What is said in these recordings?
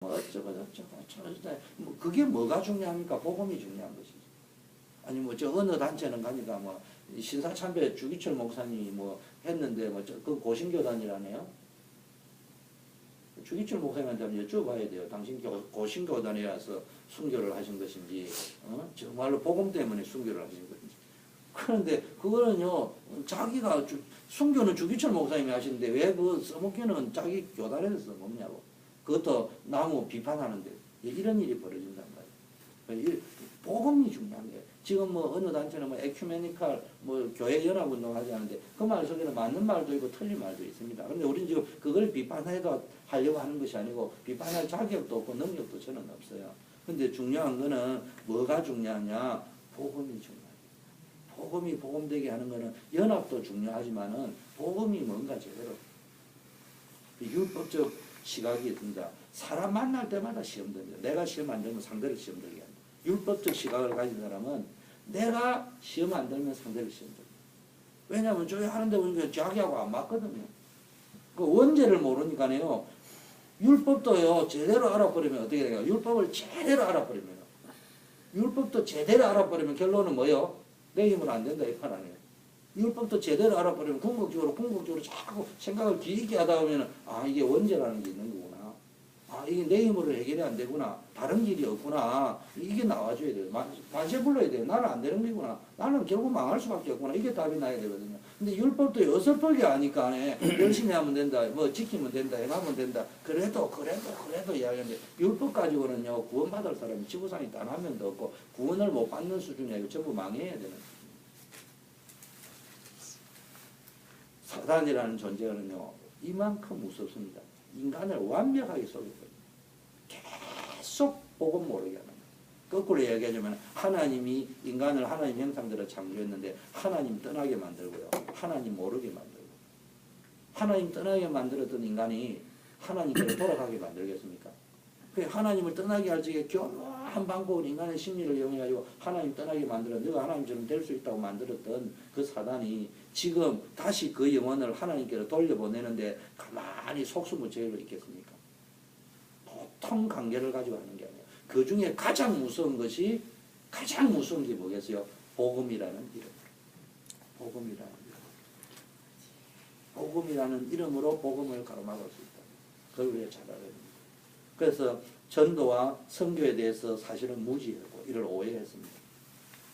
뭐 어쩌고 저쩌고 뭐 그게 뭐가 중요합니까? 복음이 중요한 것이지. 아니 뭐 저 어느 단체는 가니까 뭐 신사참배 주기철 목사님이 뭐 했는데 뭐 그 고신교단이라네요. 주기철 목사님한테 한번 여쭤봐야 돼요. 당신 고신교단이라서 순교를 하신 것인지, 정말로 복음 때문에 순교를 하신 것인지. 그런데 그거는요, 자기가 순교는 주기철 목사님이 하시는데 왜 그 써먹기는 자기 교단에서 써먹냐고. 그것도 나무 비판하는데 이런 일이 벌어진단 말이에요. 복음이 중요한 거예요. 지금 뭐 어느 단체는 뭐 에큐메니칼 뭐 교회 연합 운동 하지 않는데 그 말 속에는 맞는 말도 있고 틀린 말도 있습니다. 그런데 우리는 지금 그걸 비판해도 하려고 하는 것이 아니고 비판할 자격도 없고 능력도 저는 없어요. 근데 중요한 거는 뭐가 중요하냐? 복음이 중요해요. 복음이 복음되게 하는 거는 연합도 중요하지만은 복음이 뭔가 제대로 율법적 시각이 든다. 사람 만날 때마다 시험 듭니다. 내가 시험 안 들면 상대를 시험 들게 한다. 율법적 시각을 가진 사람은 내가 시험 안 들면 상대를 시험 듭니다. 왜냐하면 저기 하는데 보니까 자기하고 안 맞거든요. 그 원죄를 모르니까요. 율법도요 제대로 알아버리면 어떻게 돼요? 율법을 제대로 알아버리면 율법도 제대로 알아버리면 결론은 뭐예요? 내 힘으로 안 된다 이 말 아니에요. 율법도 제대로 알아버리면 궁극적으로 자꾸 생각을 길게 하다 보면 아 이게 원죄라는 게 있는 거구나. 아 이게 내 힘으로 해결이 안 되구나. 다른 길이 없구나. 이게 나와줘야 돼요. 만세 불러야 돼요. 나는 안 되는 거구나. 나는 결국 망할 수밖에 없구나. 이게 답이 나야 되거든요. 근데 율법도 어설프게 하니까 열심히 하면 된다. 뭐 지키면 된다. 행하면 된다. 그래도 이야기하는데 율법 가지고는요 구원받을 사람이 지구상에 단 한 명도 없고 구원을 못 받는 수준이 아니고 전부 망해야 되는 거예요. 사단이라는 존재는요 이만큼 무섭습니다. 인간을 완벽하게 속여버립니다. 계속 복음 모르게 하는 거예요. 거꾸로 얘기하자면 하나님이 인간을 하나님 형상대로 창조했는데 하나님 떠나게 만들고요. 하나님 모르게 만들고. 하나님 떠나게 만들었던 인간이 하나님께로 돌아가게 만들겠습니까? 하나님을 떠나게 할 적에 교묘한 방법으로 인간의 심리를 이용해가지고 하나님 떠나게 만들어 너가 하나님처럼 될 수 있다고 만들었던 그 사단이 지금 다시 그 영혼을 하나님께로 돌려보내는데 가만히 속수무책으로 있겠습니까? 보통 관계를 가지고 하는 게 아니에요. 그 중에 가장 무서운 것이 가장 무서운 게 뭐겠어요? 복음이라는 이름. 복음이라는 이름. 복음이라는 이름으로 복음을 가로막을 수 있다. 그걸 우리가 잘 알아야 됩니다. 그래서 전도와 선교에 대해서 사실은 무지했고 이를 오해했습니다.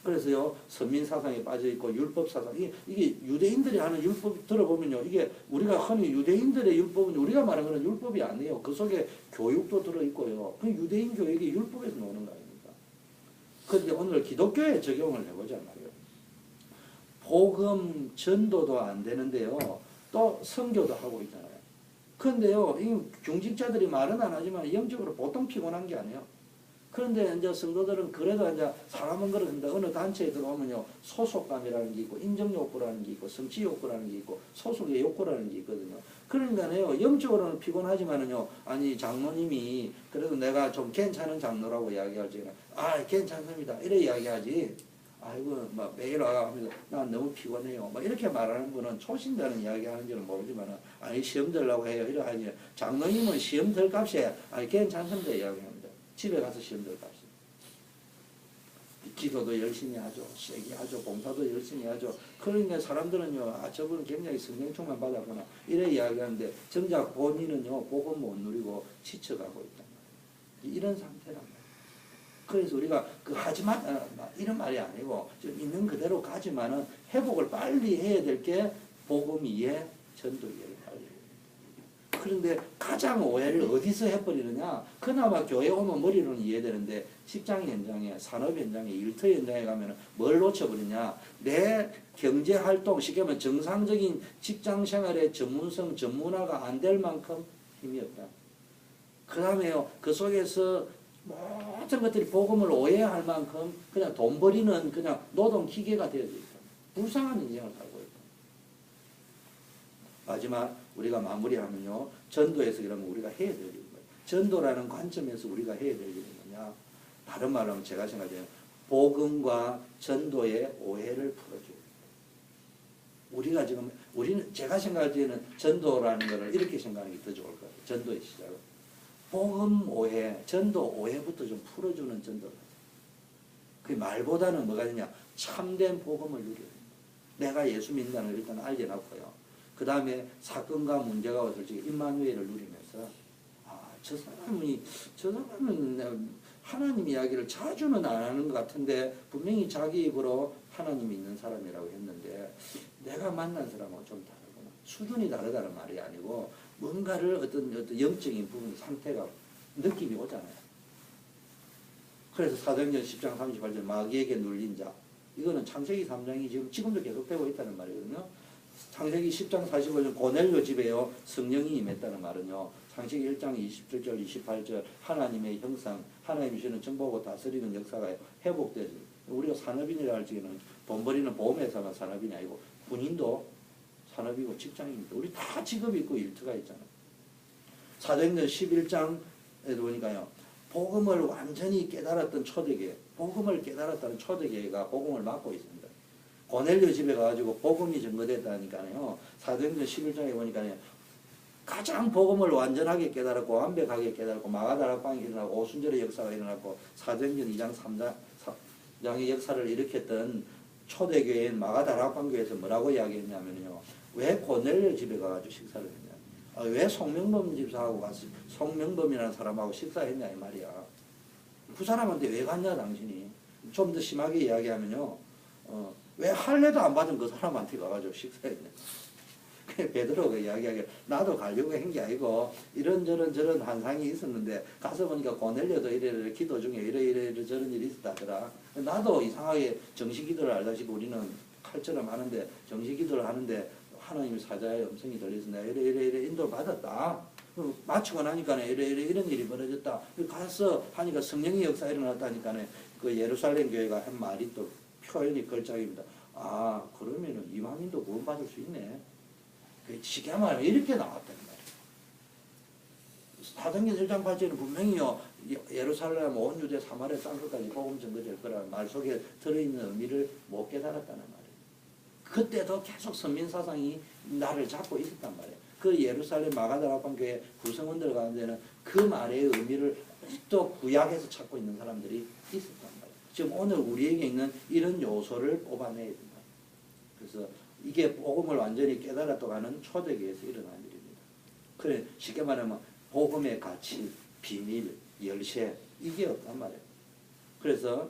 그래서요 선민사상에 빠져있고 율법사상 이게 유대인들이 하는 율법 들어보면요 이게 우리가 흔히 유대인들의 율법은 우리가 말하는 그런 율법이 아니에요. 그 속에 교육도 들어있고요. 그 유대인 교육이 율법에서 나오는 거 아닙니까? 그런데 오늘 기독교에 적용을 해보자 말이에요. 복음 전도도 안 되는데요 또 선교도 하고 있잖아요. 그런데요 이 중직자들이 말은 안 하지만 영적으로 보통 피곤한 게 아니에요. 그런데 이제 성도들은 그래도 이제 사람은 그렇습니다. 어느 단체에 들어오면요 소속감이라는 게 있고 인정욕구라는 게 있고 성취욕구라는 게 있고 소속의 욕구라는 게 있거든요. 그러니까요 영적으로는 피곤하지만은요 아니 장로님이 그래도 내가 좀 괜찮은 장로라고 이야기할 적에는 아 괜찮습니다 이래 이야기하지. 아이고 막 매일 와가면서 난 너무 피곤해요. 막 이렇게 말하는 분은 초신자는 이야기하는지는 모르지만은 아니 시험 들라고 해요. 이래 하지. 장로님은 시험 들 값에 아니 괜찮습니다 이야기합니다. 집에 가서 시험 들 값이. 기도도 열심히 하죠. 세게 하죠. 봉사도 열심히 하죠. 그러니까 사람들은요, 아, 저분은 굉장히 성령충만 받았구나. 이래 이야기하는데, 정작 본인은요, 복음 못 누리고 지쳐가고 있단 말이에요. 이런 상태란 말이에요. 그래서 우리가 그 하지 마, 이런 말이 아니고, 좀 있는 그대로 가지만은 회복을 빨리 해야 될 게 복음 이해, 전도 이해를 빨리 해야 돼요. 그런데 가장 오해를 어디서 해버리느냐? 그나마 교회 오면 머리로는 이해되는데 직장 현장에, 산업 현장에, 일터 현장에 가면 뭘 놓쳐버리냐? 내 경제활동, 쉽게 말하면 정상적인 직장생활의 전문성, 전문화가 안 될 만큼 힘이 없다. 그 다음에요, 그 속에서 모든 것들이 복음을 오해할 만큼 그냥 돈 버리는 그냥 노동 기계가 되어져 있다. 불쌍한 인생을 살고 있다. 마지막 우리가 마무리하면요. 전도에서 그러면 우리가 해야 될 일은 뭐예요? 전도라는 관점에서 우리가 해야 될 일은 뭐냐? 다른 말로 하면 제가 생각해요. 복음과 전도의 오해를 풀어줘요. 우리가 지금 제가 생각할 때는 전도라는 것을 이렇게 생각하는 게 더 좋을 것 같아요. 전도의 시작은 복음 오해, 전도 오해부터 좀 풀어주는 전도가 그 말보다는 뭐가 되냐? 참된 복음을 누려야 됩니다. 내가 예수 믿는다는 걸 일단 알려놨고요. 그 다음에 사건과 문제가 왔을 때 임마누엘을 누리면서 저 사람은 하나님 이야기를 자주는 안 하는 것 같은데 분명히 자기 입으로 하나님이 있는 사람이라고 했는데 내가 만난 사람하고 좀 다르구나. 수준이 다르다는 말이 아니고 뭔가를 어떤 영적인 부분 상태가 느낌이 오잖아요. 그래서 사도행전 10장 38절 마귀에게 눌린 자, 이거는 창세기 3장이 지금도 계속되고 있다는 말이거든요. 창세기 10장 45절 고넬료 집에요 성령이 임했다는 말은요, 창세기 1장 27절 28절 하나님의 형상, 하나님이 주시는 정보고 다스리는 역사가 회복되죠. 우리가 산업인이라 할 적에는 돈 버리는 보험회사가 산업인이 아니고 군인도 산업이고 직장인도 우리 다 직업이 있고 일터가 있잖아요. 사도행전 11장에 보니까요, 복음을 완전히 깨달았던 초대교회, 복음을 깨달았다는 초대교회가 복음을 맡고 있습니다. 고넬료 집에 가가지고 복음이 증거됐다니까요. 사도행전 11장에 보니까요, 가장 복음을 완전하게 깨달았고 완벽하게 깨달았고 마가다락방이 일어나고 오순절의 역사가 일어났고 사도행전 2장 3장의 역사를 일으켰던 초대교회인 마가다락방 교회에서 뭐라고 이야기했냐면요, 왜 고넬료 집에 가가지고 식사를 했냐, 왜 송명범 집사하고 가서 송명범이라는 사람하고 식사했냐 이 말이야. 그 사람한테 왜 갔냐 당신이. 좀 더 심하게 이야기하면요, 왜 할례도 안 받은 그 사람한테 가가지고 식사했냐. 베드로가 이야기하기를 나도 가려고 한 게 아니고 이런저런 저런 환상이 있었는데 가서 보니까 고넬료도 이래 기도 중에 이래 저런 일이 있었다더라. 나도 이상하게 정식 기도를 알다시피 우리는 칼처럼 하는데 정식 기도를 하는데 하나님의 사자의 음성이 들려서 내가 이래 인도를 받았다. 마치고 나니까 이런 일이 벌어졌다. 가서 하니까 성령의 역사 일어났다니까 그 예루살렘 교회가 한 말이 또 표현이 걸작입니다. 그러면은 이방인도 구원받을 수 있네. 쉽게 말하면 이렇게 나왔다는 말이에요. 사도행전 1장 8절은 분명히요, 예루살렘 온 유대 사마리아 땅끝까지 복음 전거될 거라는 말 속에 들어있는 의미를 못 깨달았다는 말이에요. 그때도 계속 선민사상이 나를 잡고 있었단 말이에요. 그 예루살렘 마가다락방 교회 구성원들 가운데는 그 말의 의미를 또 구약에서 찾고 있는 사람들이 있었단 말이에요. 지금 오늘 우리에게 있는 이런 요소를 뽑아내야 된다. 그래서 이게 복음을 완전히 깨달았다고 하는 초대교회에서 일어난 일입니다. 그래 쉽게 말하면 복음의 가치, 비밀, 열쇠 이게 없단 말이에요. 그래서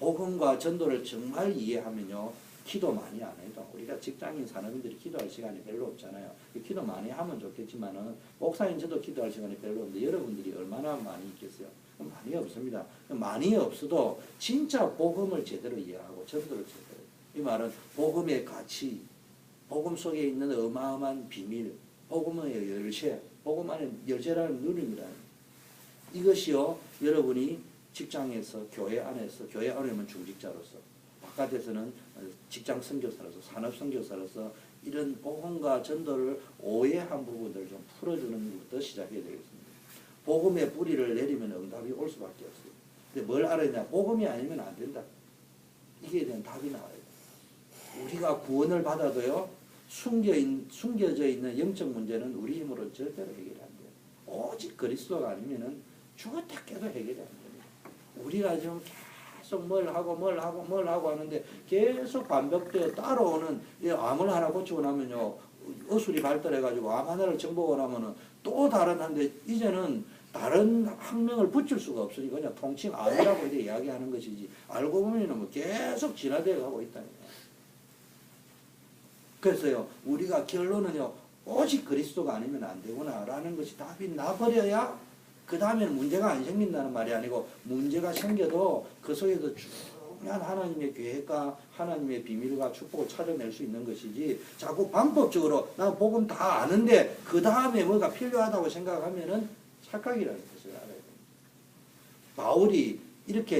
복음과 전도를 정말 이해하면요, 기도 많이 안 해도 우리가 직장인 산업인들이 기도할 시간이 별로 없잖아요. 기도 많이 하면 좋겠지만은 목사님 저도 기도할 시간이 별로 없는데 여러분들이 얼마나 많이 있겠어요? 많이 없습니다. 많이 없어도 진짜 복음을 제대로 이해하고 전도를 제대로, 이 말은 복음의 가치, 복음 속에 있는 어마어마한 비밀, 복음의 열쇠, 복음 안에 열쇠라는 누림이라. 이것이요, 여러분이 직장에서 교회 안에서, 교회 안에는 중직자로서, 바깥에서는 직장 선교사로서, 산업 선교사로서 이런 복음과 전도를 오해한 부분들을 좀 풀어주는 것부터 시작해야 되겠습니다. 복음의 뿌리를 내리면 응답이 올 수밖에 없어요. 근데 뭘 알아야, 복음이 아니면 안 된다. 이게 대한 답이 나와요. 우리가 구원을 받아도요, 숨겨져 있는 영적 문제는 우리 힘으로 절대로 해결이 안 돼요. 오직 그리스도가 아니면은 죽었다 깨도 해결이 안 됩니다. 우리가 지금 계속 뭘 하고 하는데 계속 반복되어 따라오는 암을 하나 고치고 나면요, 의술이 발달해가지고 암 하나를 정복을 하면은 또 다른 한데 이제는 다른 학명을 붙일 수가 없으니까 그냥 통칭 암이라고 이야기하는 것이지, 알고 보면은 뭐 계속 진화되어 가고 있다니까. 그래서요, 우리가 결론은요, 오직 그리스도가 아니면 안 되구나라는 것이 답이 나버려야 그 다음에는 문제가 안 생긴다는 말이 아니고, 문제가 생겨도 그 속에서 중요한 하나님의 계획과 하나님의 비밀과 축복을 찾아낼 수 있는 것이지, 자꾸 방법적으로 난 복음 다 아는데 그 다음에 뭐가 필요하다고 생각하면은 착각이라는 것을 알아야 됩니다. 바울이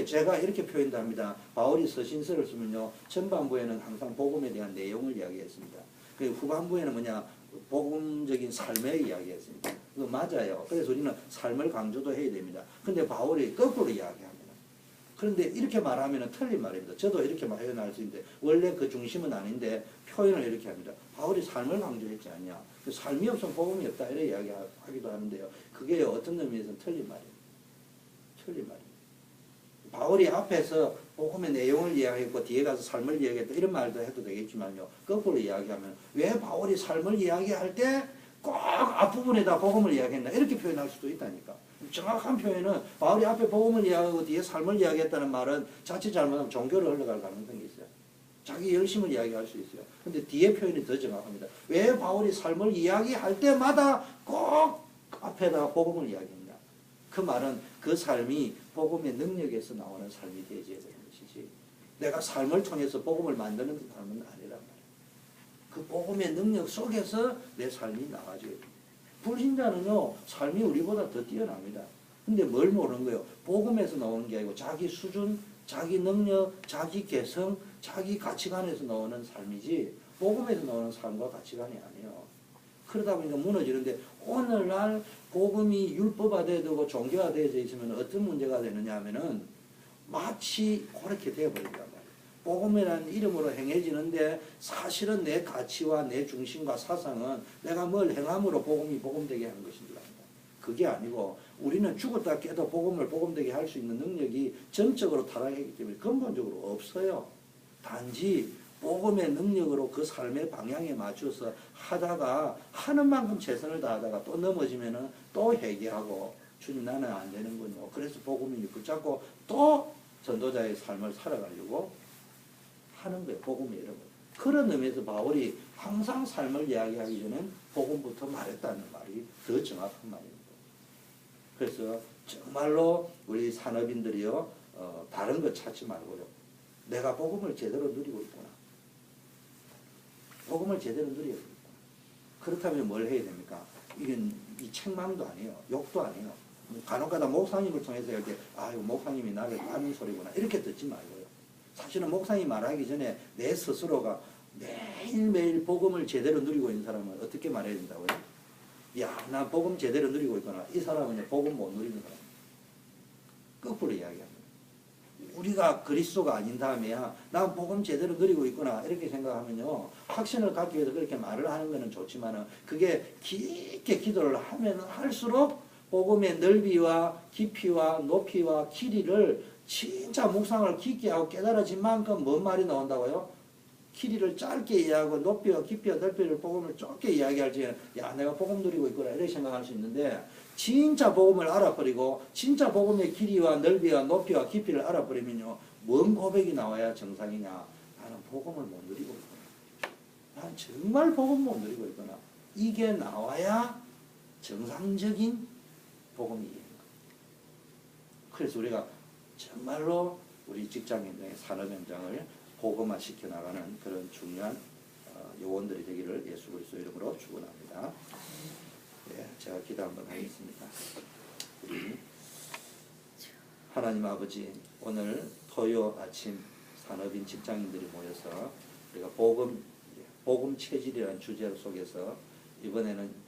제가 이렇게 표현합니다. 바울이 서신서를 쓰면요, 전반부에는 항상 복음에 대한 내용을 이야기했습니다. 그 후반부에는 복음적인 삶의 이야기했습니다. 그거 맞아요. 그래서 우리는 삶을 강조도 해야 됩니다. 근데 바울이 거꾸로 이야기합니다. 그런데 이렇게 말하면 틀린 말입니다. 저도 이렇게 표현할 수 있는데 원래 그 중심은 아닌데 표현을 이렇게 합니다. 바울이 삶을 강조했지 않냐. 그 삶이 없으면 복음이 없다 이렇게 이야기하기도 하는데요. 그게 어떤 의미에서는 틀린 말이에요. 틀린 말이에요. 바울이 앞에서 복음의 내용을 이야기했고 뒤에 가서 삶을 이야기했다 이런 말도 해도 되겠지만요. 거꾸로 이야기하면 왜 바울이 삶을 이야기할 때 꼭 앞부분에다 복음을 이야기했나 이렇게 표현할 수도 있다니까. 정확한 표현은 바울이 앞에 복음을 이야기하고 뒤에 삶을 이야기했다는 말은 자칫 잘못하면 종교로 흘러갈 가능성이 있어요. 자기 열심을 이야기할 수 있어요. 근데 뒤에 표현이 더 정확합니다. 왜 바울이 삶을 이야기할 때마다 꼭 앞에다가 복음을 이야기했냐. 그 말은 그 삶이 복음의 능력에서 나오는 삶이 되어야 되는 것이지 내가 삶을 통해서 복음을 만드는 삶은 아니란 말이에요. 그 복음의 능력 속에서 내 삶이 나와줘야 됩니다. 불신자는요 삶이 우리보다 더 뛰어납니다. 근데 뭘 모르는 거예요? 복음에서 나오는 게 아니고 자기 수준, 자기 능력, 자기 개성, 자기 가치관에서 나오는 삶이지 복음에서 나오는 삶과 가치관이 아니에요. 그러다 보니까 무너지는데 오늘날 복음이 율법화되어 되고 종교화되어져 있으면 어떤 문제가 되느냐 하면은 마치 그렇게 되어버린단 말이에요. 복음이라는 이름으로 행해지는데 사실은 내 가치와 내 중심과 사상은 내가 뭘 행함으로 복음이 복음되게 하는 것인 줄 압니다. 그게 아니고 우리는 죽었다 깨도 복음을 복음되게 할 수 있는 능력이 전적으로 타락했기 때문에 근본적으로 없어요. 단지 복음의 능력으로 그 삶의 방향에 맞춰서 하다가 하는 만큼 최선을 다하다가 또 넘어지면은 또 회개하고 주님 나는 안 되는군요. 그래서 복음이 붙잡고 또 전도자의 삶을 살아가려고 하는 거예요. 복음의 이름을. 그런 의미에서 바울이 항상 삶을 이야기하기 전에 복음부터 말했다는 말이 더 정확한 말입니다. 그래서 정말로 우리 산업인들이요 다른 거 찾지 말고요. 내가 복음을 제대로 누리고 있구나. 복음을 제대로 누리고 있구나. 그렇다면 뭘 해야 됩니까? 이건 이 책망도 아니에요. 욕도 아니에요. 간혹가다 목사님을 통해서 이렇게 아유 목사님이 나를 까는 소리구나 이렇게 듣지 말고요. 사실은 목사님이 말하기 전에 내 스스로가 매일매일 복음을 제대로 누리고 있는 사람은 어떻게 말해야 된다고요? 야, 나 복음 제대로 누리고 있구나. 이 사람은 복음 못 누리는 사람. 거꾸로 이야기합니다. 우리가 그리스도가 아닌 다음에야 난 복음 제대로 누리고 있구나 이렇게 생각하면요 확신을 갖기 위해서 그렇게 말을 하는 것은 좋지만은 그게 깊게 기도를 하면 할수록 복음의 넓이와 깊이와 높이와 길이를 진짜 묵상을 깊게 하고 깨달아진 만큼 뭔 말이 나온다고요? 길이를 짧게 이해하고 높이와 깊이와 넓이를 복음을 좁게 이야기할 적에는 야 내가 복음 누리고 있구나 이렇게 생각할 수 있는데 진짜 복음을 알아버리고 진짜 복음의 길이와 넓이와 높이와 깊이를 알아버리면요 뭔 고백이 나와야 정상이냐. 나는 복음을 못 누리고 있구나. 난 정말 복음 못 누리고 있구나. 이게 나와야 정상적인 복음이에요. 그래서 우리가 정말로 우리 직장 현장의 산업 현장을 복음화 시켜나가는 그런 중요한 요원들이 되기를 예수 그리스도 이름으로 축원합니다. 네, 제가 기도 한번 하겠습니다. 우리 하나님 아버지 오늘 토요 아침 산업인 직장인들이 모여서 우리가 복음 체질이라는 주제 속에서 이번에는